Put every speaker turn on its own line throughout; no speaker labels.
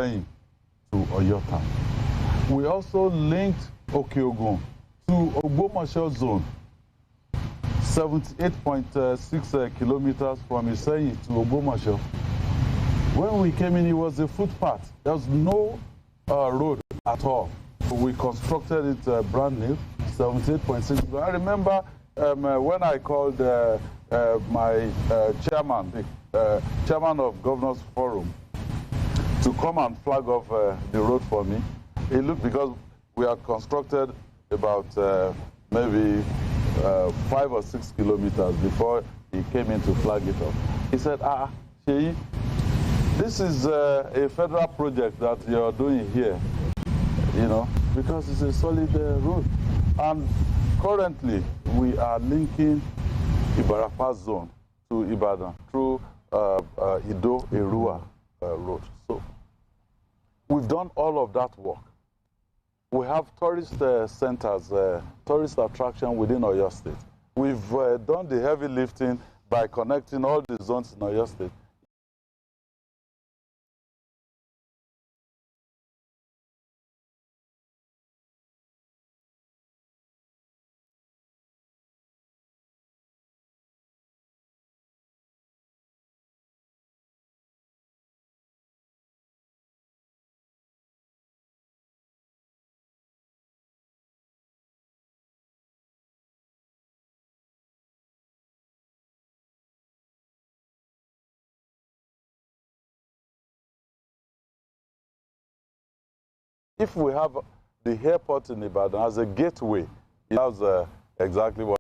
Seyi to Oyota. We also linked Okeogun to Ogbomoso zone, 78.6 kilometers from Seyi to Ogbomoso. When we came in, it was a footpath. There was no road at all. We constructed it brand new, 78.6. I remember when I called my chairman, the chairman of Governors Forum, to come and flag off the road for me. It looked, because we had constructed about maybe 5 or 6 kilometers before he came in to flag it off. He said, Seyi, this is a federal project that you're doing here, you know, because it's a solid road. And currently, we are linking Ibarapa zone to Ibadan through Ido-Erua road. So we've done all of that work. We have tourist centers, tourist attraction within Oyo State. We've done the heavy lifting by connecting all the zones in Oyo State. If we have the airport in Ibadan as a gateway, that's exactly what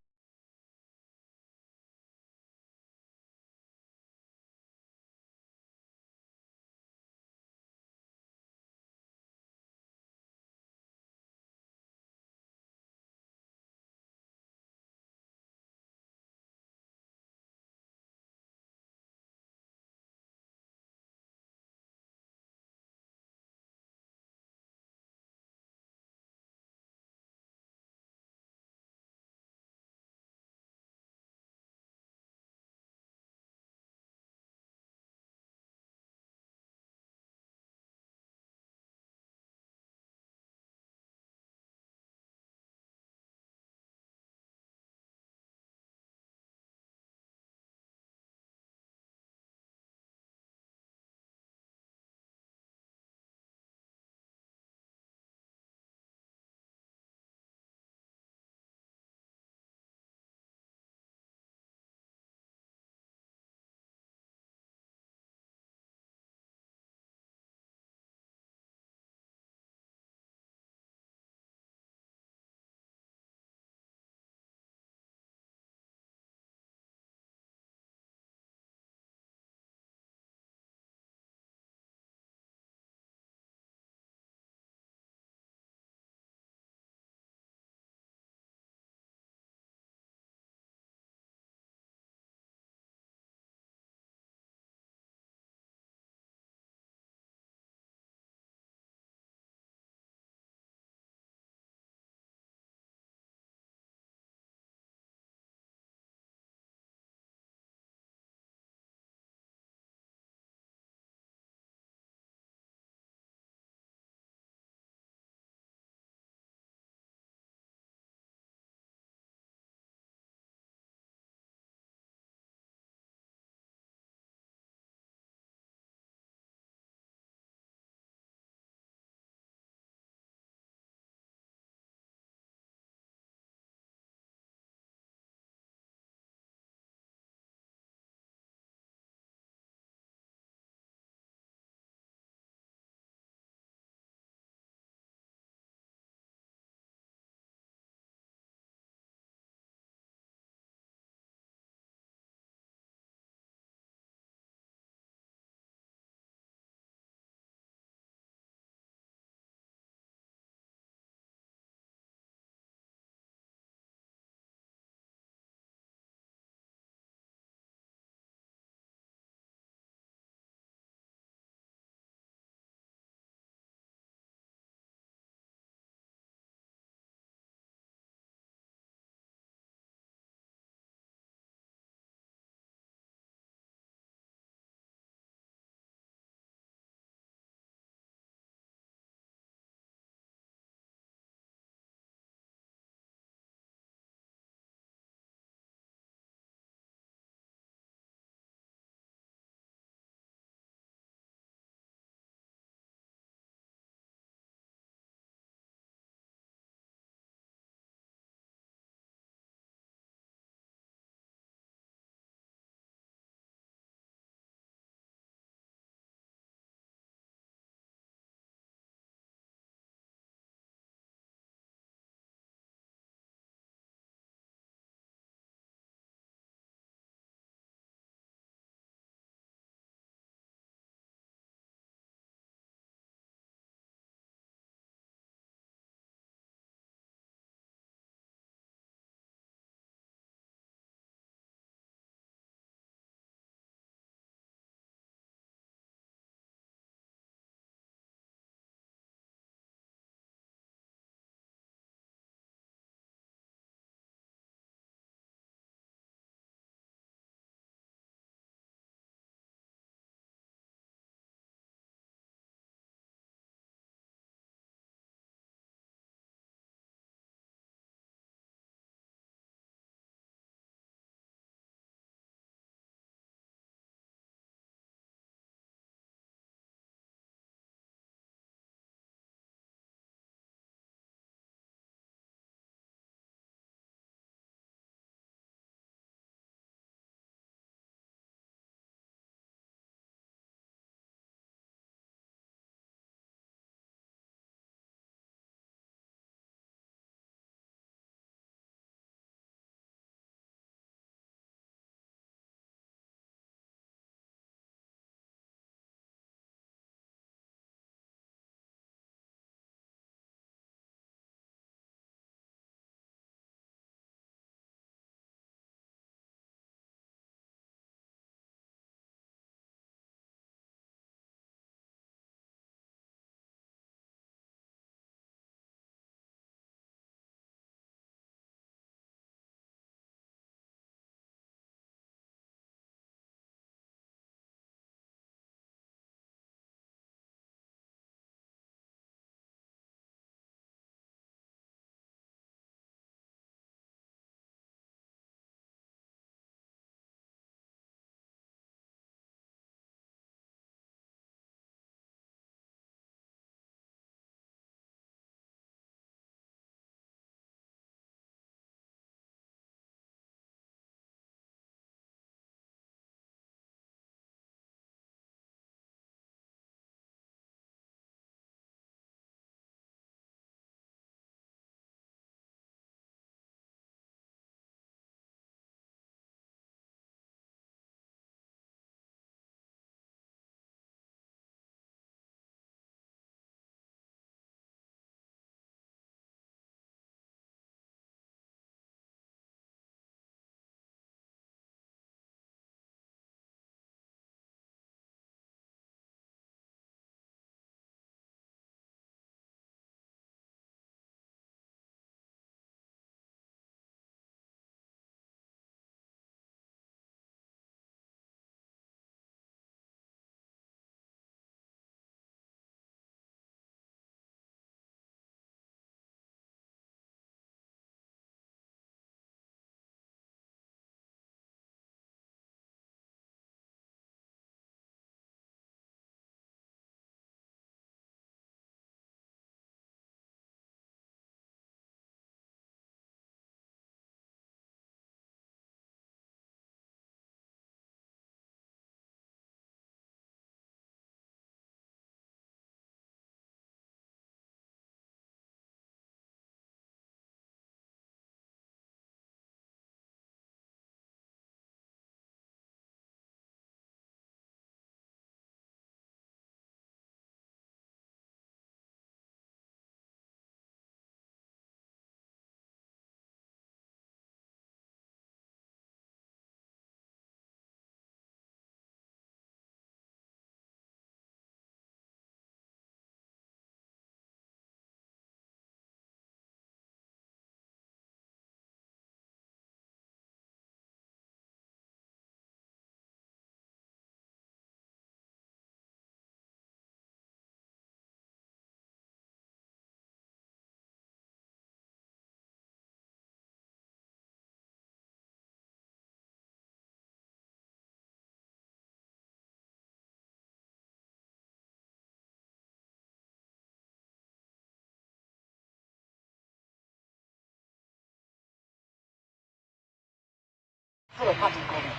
for a part of government.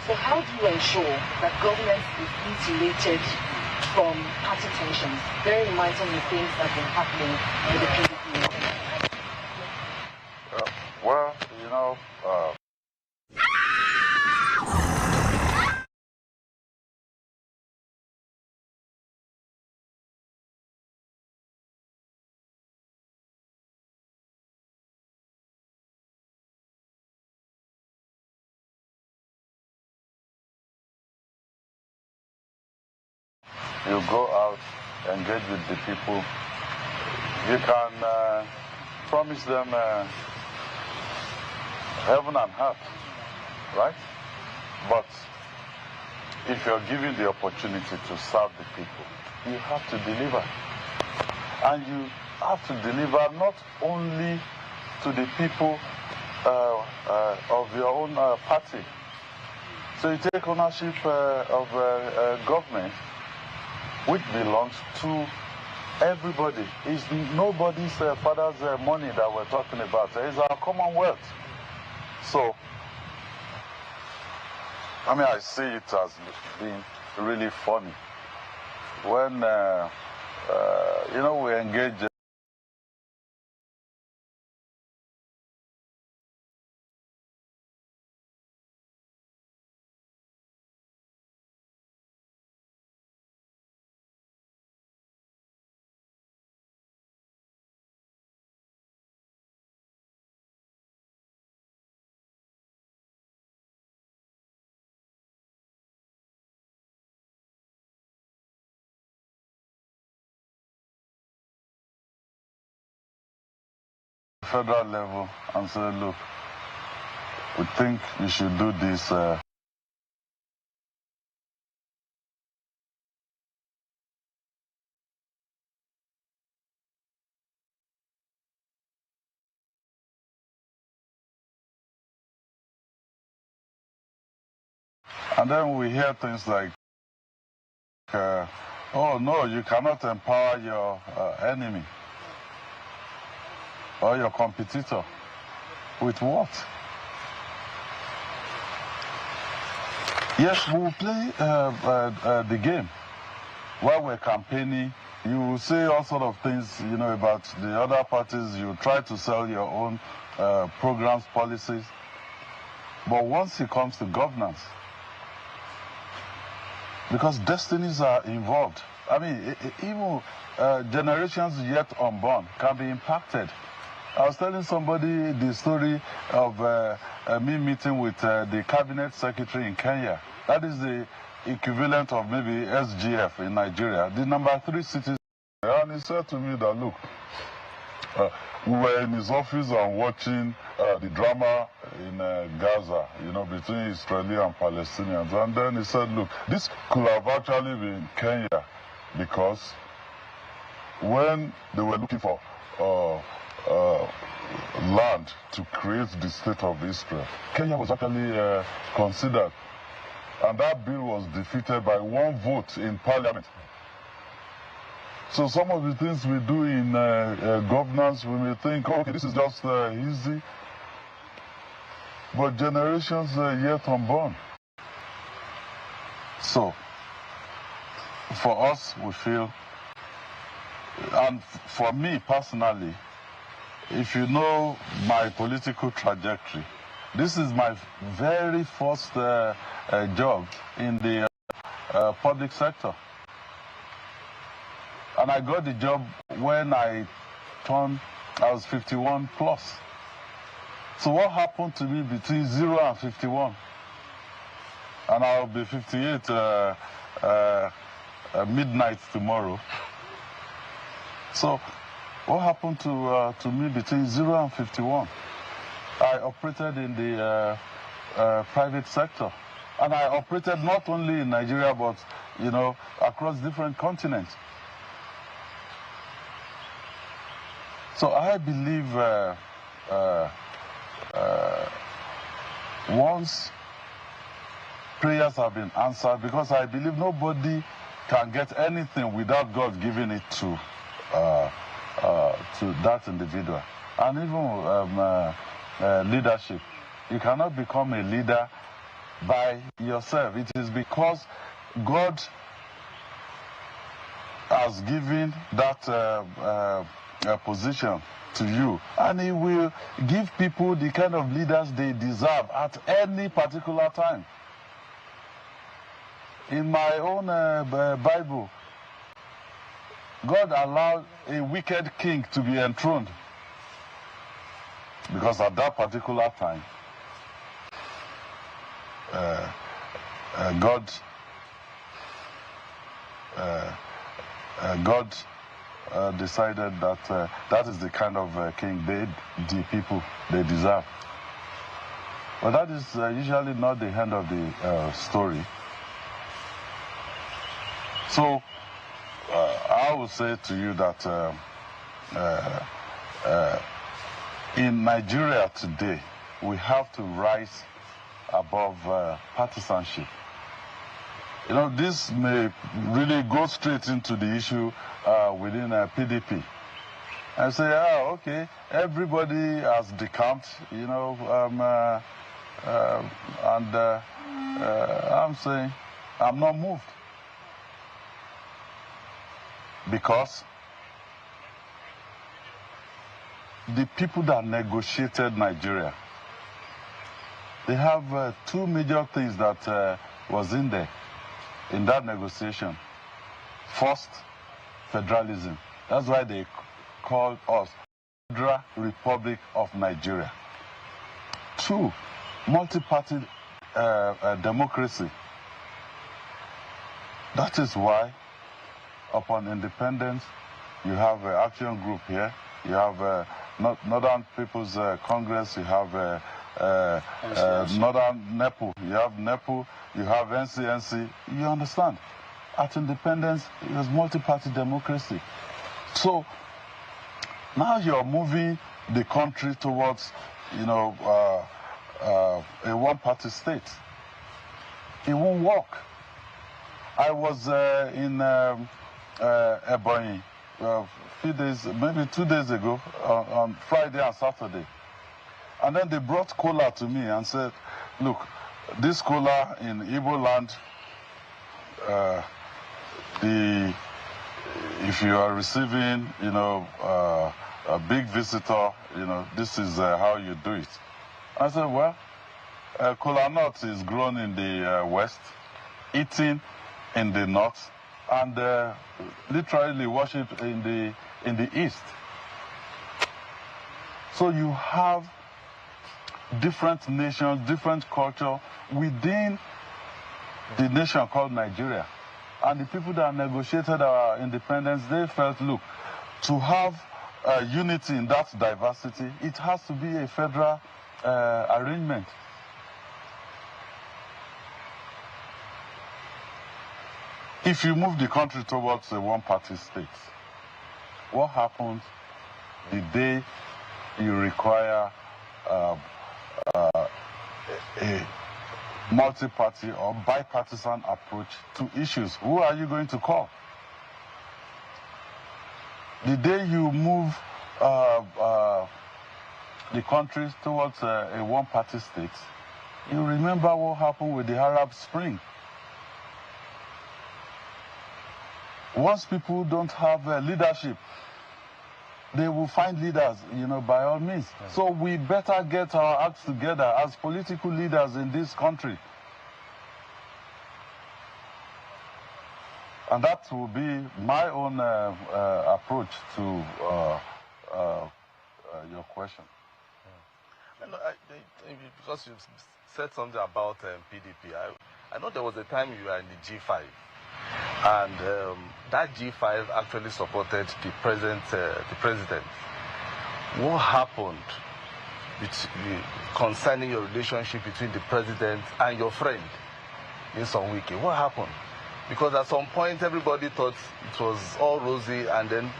So how do you ensure that governance is insulated from party tensions? Bearing in mind some of the things that have been happening in the PDP.
Well, you know, you go out, engage with the people. You can promise them heaven and earth, right? But if you're given the opportunity to serve the people, you have to deliver. And you have to deliver not only to the people of your own party. So you take ownership of government, which belongs to everybody. It's nobody's father's money that we're talking about. It's our commonwealth. So, I mean, I see it as being really funny. When, you know, we engage federal level and say, look, we think you should do this. And then we hear things like, oh no, you cannot empower your enemy or your competitor. With what? Yes, we'll play the game. While we're campaigning, you will say all sort of things, you know, about the other parties. You try to sell your own programs, policies. But once it comes to governance, because destinies are involved. I mean, even generations yet unborn can be impacted. I was telling somebody the story of me meeting with the cabinet secretary in Kenya. That is the equivalent of maybe SGF in Nigeria, the number 3 city. And he said to me that, look, we were in his office and watching the drama in Gaza, you know, between Israeli and Palestinians. And then he said, look, this could have actually been Kenya, because when they were looking for land to create the state of Israel, Kenya was actually considered. And that bill was defeated by 1 vote in parliament. So some of the things we do in governance, we may think, oh, okay, this is just easy. But generations yet unborn. So, for us, we feel, and for me personally, if you know my political trajectory, this is my very first job in the public sector. And I got the job when I was 51 plus. So what happened to me between 0 and 51? And I'll be 58 midnight tomorrow. So what happened to me between 0 and 51? I operated in the private sector. And I operated not only in Nigeria, but, you know, across different continents. So I believe once prayers have been answered, because I believe nobody can get anything without God giving it to that individual. And even leadership. You cannot become a leader by yourself. It is because God has given that position to you, and He will give people the kind of leaders they deserve at any particular time. In my own Bible, God allowed a wicked king to be enthroned because at that particular time, God decided that that is the kind of king the people they deserve. But that is usually not the end of the story. So I would say to you that in Nigeria today, we have to rise above partisanship. You know, this may really go straight into the issue within PDP. And say, oh, okay, everybody has decamped, you know, I'm saying I'm not moved. Because the people that negotiated Nigeria, they have two major things that was in there, in that negotiation. First, federalism. That's why they called us Federal Republic of Nigeria. Two, multi-party democracy. That is why, upon independence, you have an action group here, you have Northern People's Congress, you have Northern NEPU, you have NEPU, you have NCNC. You understand? At independence, it was multi-party democracy. So now you're moving the country towards, you know, a one-party state. It won't work. I was in Ebonyi a few days, maybe 2 days ago, on Friday and Saturday. And then they brought cola to me and said, look, this cola in Igbo land, if you are receiving, you know, a big visitor, you know, this is how you do it. I said, well, cola nut is grown in the west, eaten in the north, and literally worshipped in the east. So you have different nations, different culture within the nation called Nigeria. And the people that negotiated our independence, they felt, look, to have unity in that diversity, it has to be a federal arrangement. If you move the country towards a one-party state, what happens the day you require a multi-party or bipartisan approach to issues? Who are you going to call? The day you move the country towards a one-party state, you remember what happened with the Arab Spring. Once people don't have leadership, they will find leaders, you know, by all means. Yeah. So we better get our acts together as political leaders in this country. And that will be my own approach to your question.
Yeah. Because you said something about PDP, I know there was a time you were in the G5. And that G5 actually supported the president. What happened concerning your relationship between the president and your friend, Nyesom Wike? What happened? Because at some point everybody thought it was all rosy, and then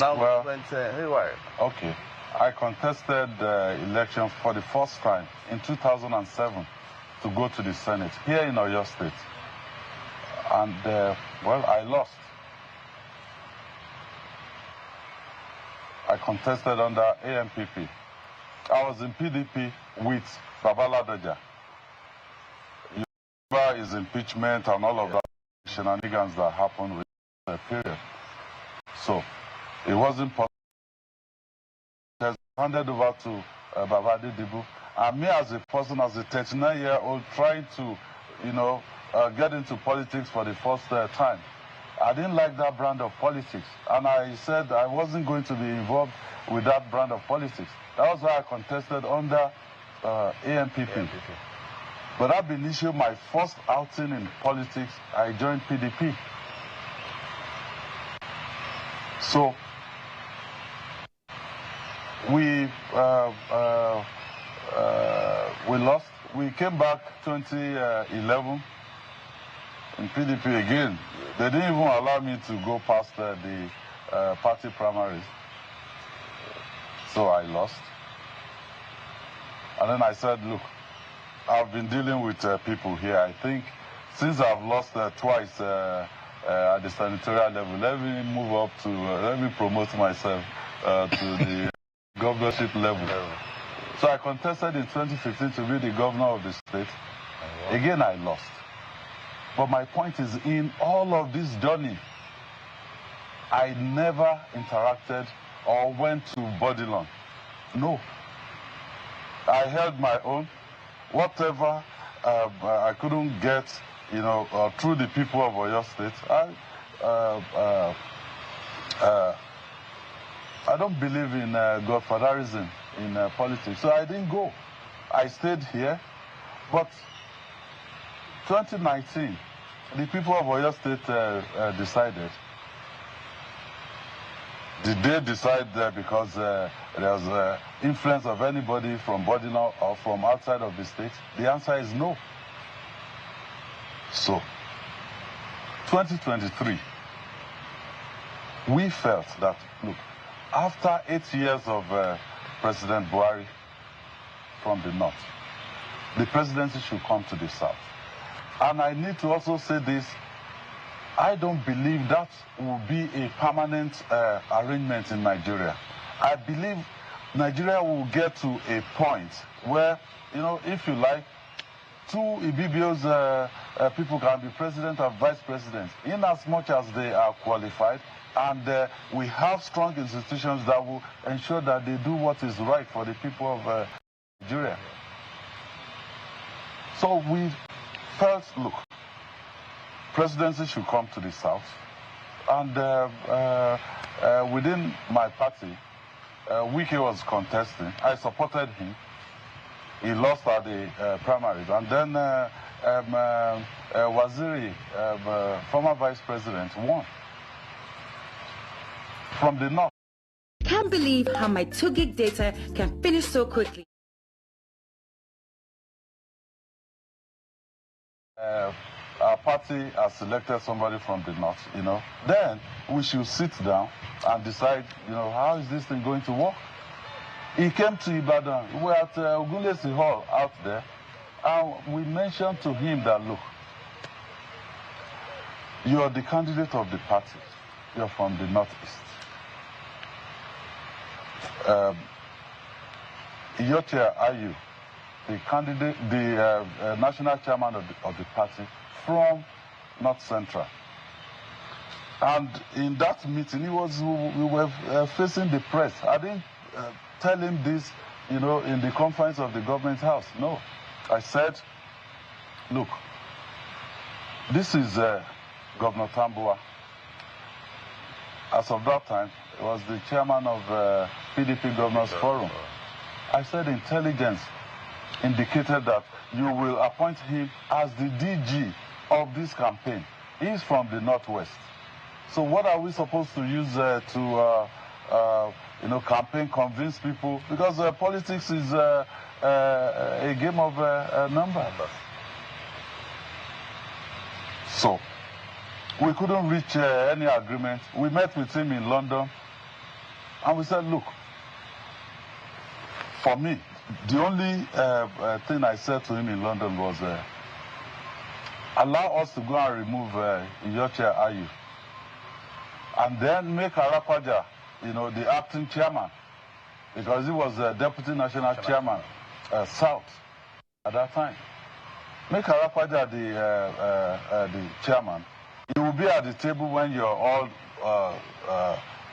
now it went haywire.
Okay. I contested the election for the first time in 2007 to go to the Senate here in Oyo State. And, well, I lost. I contested under AMPP. I was in PDP with Babaladoja. You remember his impeachment and all of that shenanigans that happened with the period. So it wasn't possible. It was handed over to Babadi Dibu. And me as a person, as a 39-year-old, trying to, get into politics for the first time. I didn't like that brand of politics. And I said I wasn't going to be involved with that brand of politics. That was why I contested under AMPP. But ab initio, my first outing in politics, I joined PDP. So we lost. We came back 2011 in PDP again. They didn't even allow me to go past the party primaries. So I lost. And then I said, look, I've been dealing with people here. I think since I've lost twice at the senatorial level, let me move up to, let me promote myself to the governorship level. So I contested in 2015 to be the governor of the state. Again, I lost. But my point is, in all of this journey, I never interacted or went to Bodilon. No. I held my own. Whatever I couldn't get, through the people of Oyo State, I don't believe in godfatherism in politics, so I didn't go. I stayed here, but 2019, the people of Oyo State decided. Did they decide because there was influence of anybody from Bodina or from outside of the state? The answer is no. So, 2023, we felt that, look, after 8 years of President Buhari from the north, the presidency should come to the south. And I need to also say this, I don't believe that will be a permanent arrangement in Nigeria. I believe Nigeria will get to a point where, if you like, two Ibibios people can be president and vice president, in as much as they are qualified, and we have strong institutions that will ensure that they do what is right for the people of Nigeria. So we felt, look, presidency should come to the south, and within my party, Wike was contesting. I supported him. He lost at the primaries, and then Waziri, former vice president, won from the north.
Can't believe how my 2 gig data can finish so quickly.
Our party has selected somebody from the north, then we should sit down and decide, how is this thing going to work? He came to Ibadan. We were at Ogunlesi Hall out there, and we mentioned to him that, look, you are the candidate of the party. You're from the northeast. Iyochia Ayu, the candidate, the national chairman of the party, from North Central. And in that meeting, we were facing the press. I didn't tell him this, in the conference of the government house. No. I said, look, this is Governor Tambuwa. As of that time, he was the chairman of PDP Governors Forum. I said intelligence indicated that you will appoint him as the DG of this campaign. He's from the Northwest. So what are we supposed to use to campaign, convince people? Because politics is a game of numbers. So we couldn't reach any agreement. We met with him in London, and we said, look, for me, the only thing I said to him in London was, allow us to go and remove Iyochia Ayu, and then make Arapaja, the acting chairman, because he was deputy national chairman. South at that time. Make Arakwaja the chairman. He will be at the table when you're all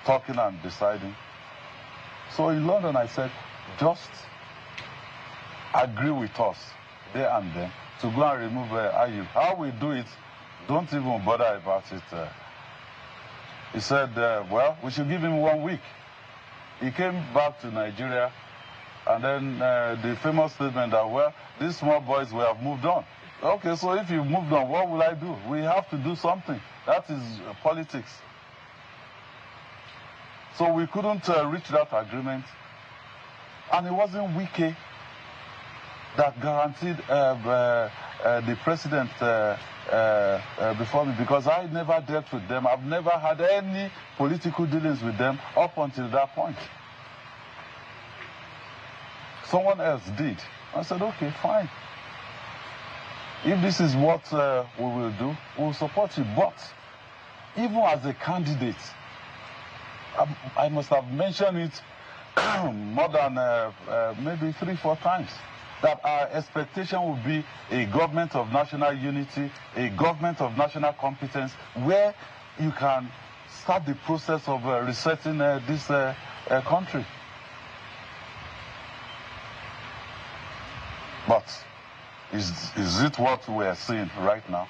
talking and deciding. So in London, I said, just agree with us there and then to go and remove Ayub. How we do it, don't even bother about it. He said, well, we should give him 1 week. He came back to Nigeria, and then the famous statement that, well, these small boys, we have moved on. Okay, so if you've moved on, what will I do? We have to do something. That is politics. So we couldn't reach that agreement. And it wasn't Wike that guaranteed the president before me, because I never dealt with them. I've never had any political dealings with them up until that point. Someone else did. I said, okay, fine. If this is what we will do, we'll support you. But even as a candidate, I must have mentioned it more than maybe 3-4 times, that our expectation would be a government of national unity, a government of national competence, where you can start the process of resetting this country. But is it what we are seeing right now?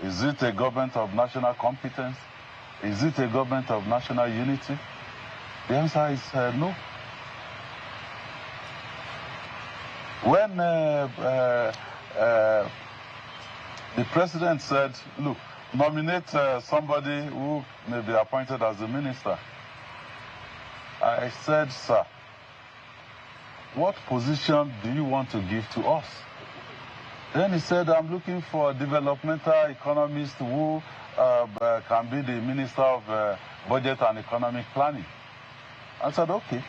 Is it a government of national competence? Is it a government of national unity? The answer is no. When the president said, look, nominate somebody who may be appointed as a minister, I said, sir, what position do you want to give to us? Then he said, I'm looking for a developmental economist who can be the Minister of Budget and Economic Planning. I said, okay,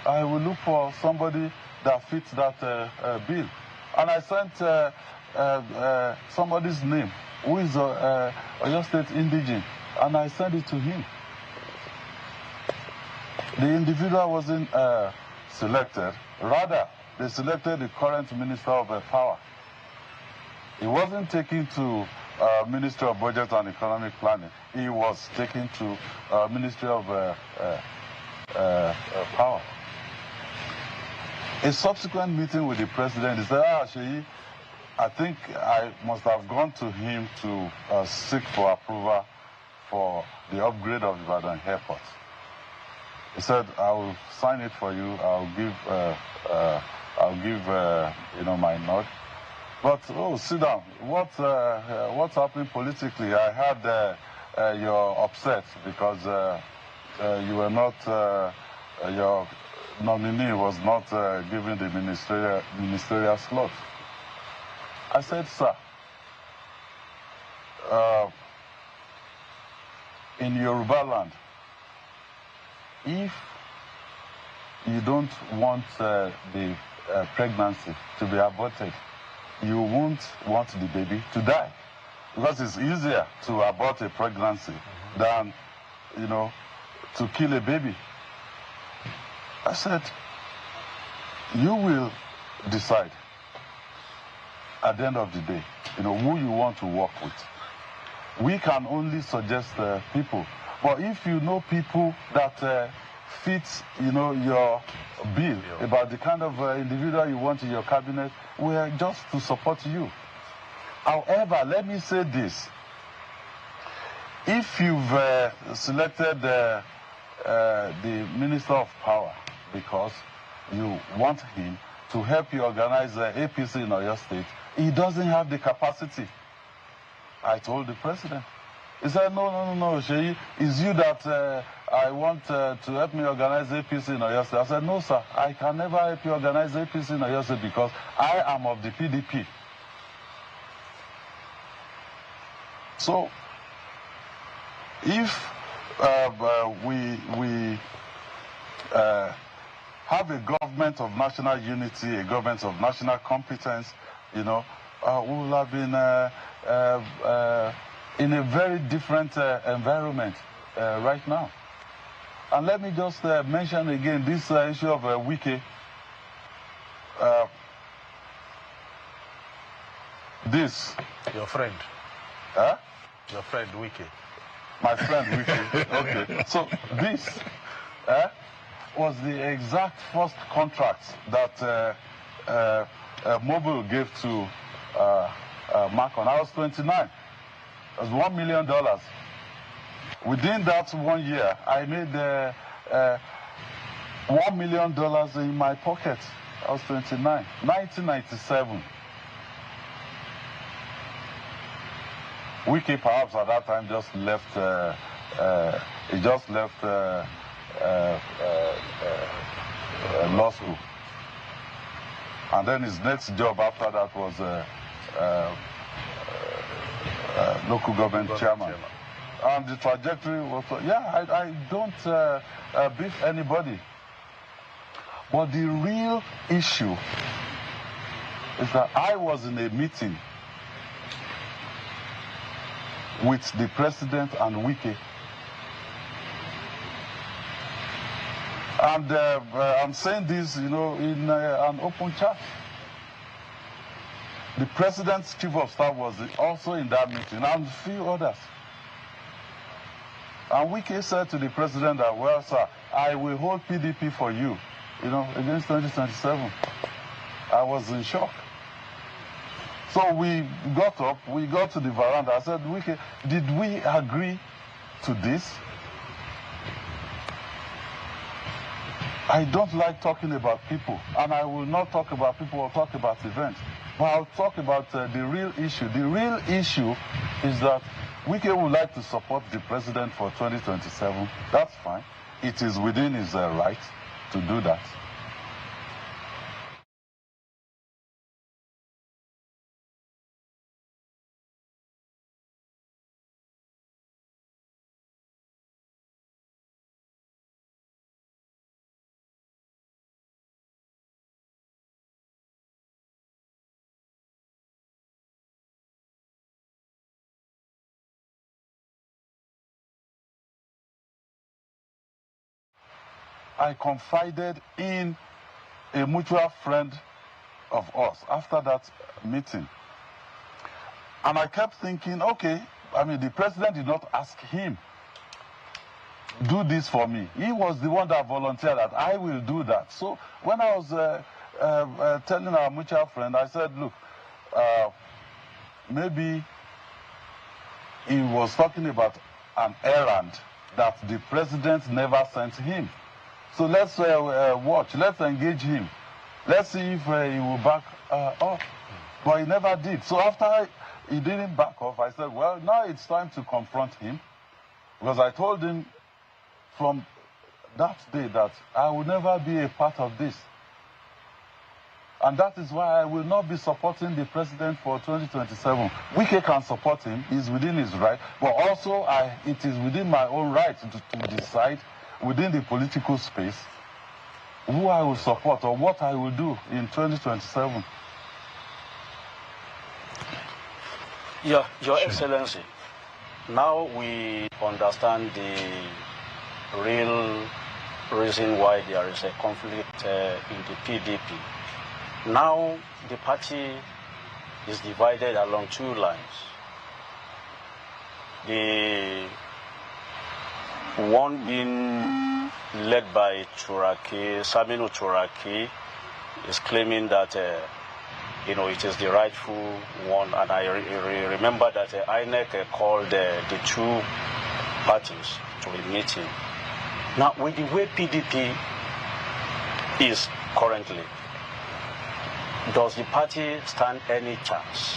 I will look for somebody that fits that bill. And I sent somebody's name, who is Oyo State indigene, and I sent it to him. The individual wasn't selected. Rather, they selected the current Minister of Power. He wasn't taken to Ministry of Budget and Economic Planning. He was taken to Ministry of Power. A subsequent meeting with the president, he said, Seyi, I think I must have gone to him to seek for approval for the upgrade of Ibadan Airport. He said, I will sign it for you. I'll give my nod. But sit down. What's happening politically? I heard you're upset because you were not your nominee was not given the ministerial slot. I said, sir, in Yoruba land, if you don't want the pregnancy to be aborted, you won't want the baby to die, because it's easier to abort a pregnancy than, to kill a baby. I said, you will decide at the end of the day, who you want to work with. We can only suggest people. But if you know people that fit, your bill about the kind of individual you want in your cabinet, we are just to support you. However, let me say this. If you've selected the Minister of Power because you want him to help you organize APC in Oyo State, he doesn't have the capacity. I told the president. He said, no, Seyi, it's you that I want to help me organize APC in Oyo State. I said, no, sir, I can never help you organize APC in Oyo State because I am of the PDP. So, if we have a government of national unity, a government of national competence, we will have been in a very different environment right now. And let me just mention again this issue of Wike. this.
Your friend.
Huh?
Your friend, Wiki.
My friend Wiki. Okay. So this was the exact first contract that Mobile gave to Macon. I was 29. It was $1 million. Within that 1 year, I made $1 million in my pocket. I was 29. 1997. Wiki perhaps at that time just left. He just left law school, and then his next job after that was local government chairman. And the trajectory was, I don't beef anybody. But the real issue is that I was in a meeting with the president and Wiki. And I'm saying this, in an open chat. The president's chief of staff was also in that meeting, and a few others. And Wiki said to the president that, well, sir, I will hold PDP for you, against 2027. I was in shock. So we got up, we got to the veranda. I said, Wiki, did we agree to this? I don't like talking about people, and I will not talk about people or talk about events. But I'll talk about the real issue. The real issue is that Wiki would like to support the president for 2027. That's fine. It is within his right to do that. I confided in a mutual friend of us after that meeting. And I kept thinking, okay, the president did not ask him, do this for me. He was the one that volunteered that I will do that. So when I was telling our mutual friend, I said, look, maybe he was talking about an errand that the president never sent him. So let's watch, let's engage him. Let's see if he will back off. But he never did. So after he didn't back off, I said, well, now it's time to confront him. Because I told him from that day that I will never be a part of this. And that is why I will not be supporting the president for 2027. Wike can support him, he's within his right, but also it is within my own right to decide within the political space who I will support or what I will do in 2027.
Your Excellency, now we understand the real reason why there is a conflict in the PDP. Now the party is divided along two lines. The one being led by Saminu Turaki, is claiming that it is the rightful one, and I remember that INEC called the two parties to a meeting. Now, with the way PDP is currently, does the party stand any chance?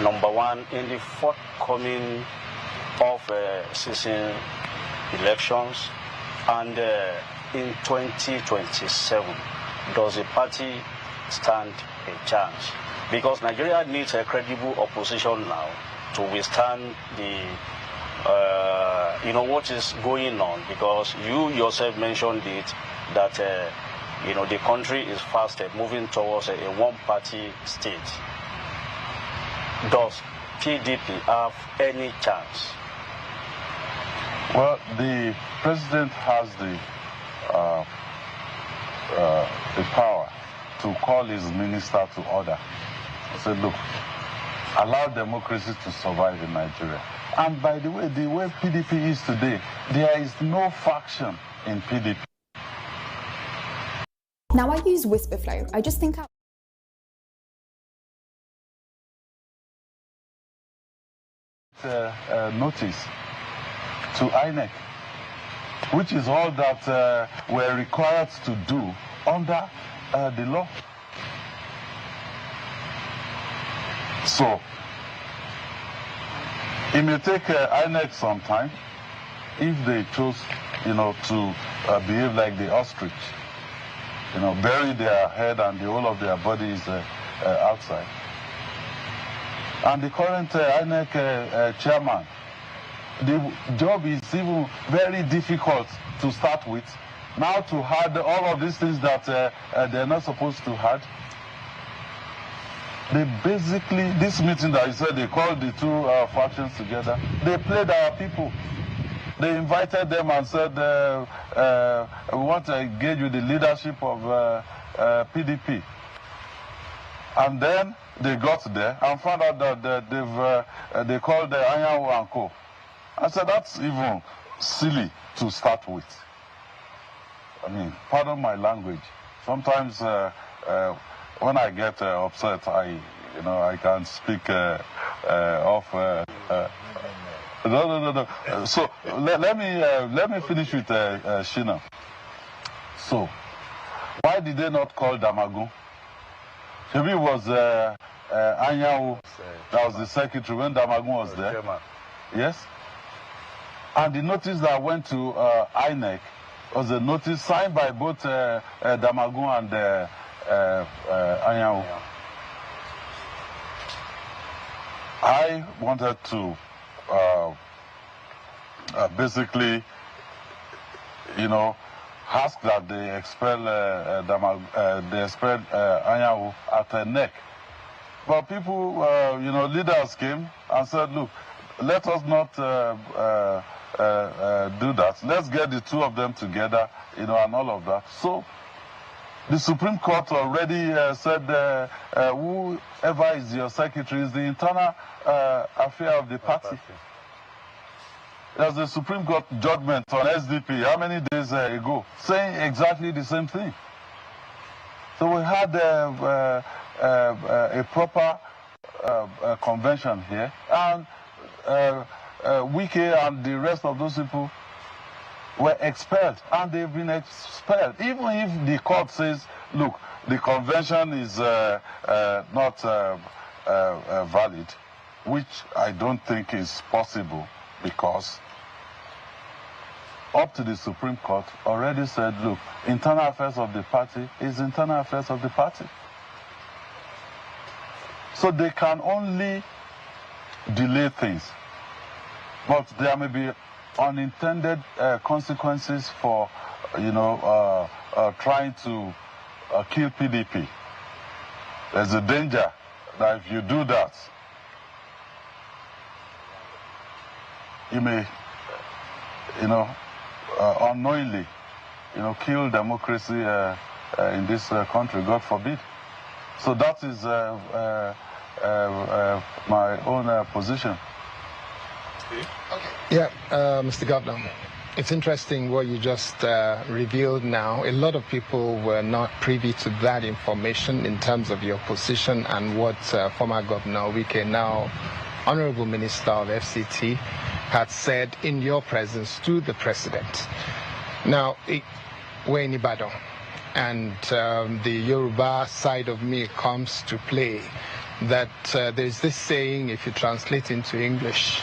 Number one, in the forthcoming season elections, and in 2027, does the party stand a chance? Because Nigeria needs a credible opposition now to withstand the what is going on, because you yourself mentioned it that the country is fast moving towards a one-party state. Does PDP have any chance?
Well, the president has the power to call his minister to order. I said, look, allow democracy to survive in Nigeria. And by the way PDP is today, there is no faction in PDP.
Now I use Whisperflow. I just think out.
Notice to INEC, which is all that we're required to do under the law. So, it may take INEC some time if they choose, to behave like the ostrich, bury their head and the whole of their body is outside. And the current INEC chairman, the job is even very difficult to start with. Now to add all of these things that they're not supposed to add. They basically, this meeting that you said they called the two factions together, they played our people. They invited them and said, we want to engage with the leadership of PDP. And then they got there and found out that they called the Anyanwu and Co. I said, that's even silly to start with. I mean, pardon my language. Sometimes when I get upset, I can speak off. No. So let me finish with Shina. So, why did they not call Damagun? Maybe it was Anyanwu that was the secretary when Damagun was there. Yes. And the notice that went to INEC was a notice signed by both Damagun and Anyanwu. I wanted to basically, ask that they expel Anyanwu at NEC. But people, leaders came and said, look, let us not do that. Let's get the two of them together, and all of that. So the Supreme Court already said whoever is your secretary is the internal affair of the party. There's a Supreme Court judgment on SDP how many days ago saying exactly the same thing. So we had a proper convention here, and Wike and the rest of those people were expelled, and they've been expelled. Even if the court says, look, the convention is not valid, which I don't think is possible, because up to the Supreme Court already said, look, internal affairs of the party is internal affairs of the party. So they can only delay things. But there may be unintended consequences for, trying to kill PDP. There's a danger that if you do that, you may, unknowingly, kill democracy in this country, God forbid. So that is my own position.
Yeah, Mr. Governor, it's interesting what you just revealed now. A lot of people were not privy to that information in terms of your position and what former Governor Wike, now Honorable Minister of FCT, had said in your presence to the President. Now, we're in Ibadan, and the Yoruba side of me comes to play, that there's this saying, if you translate into English,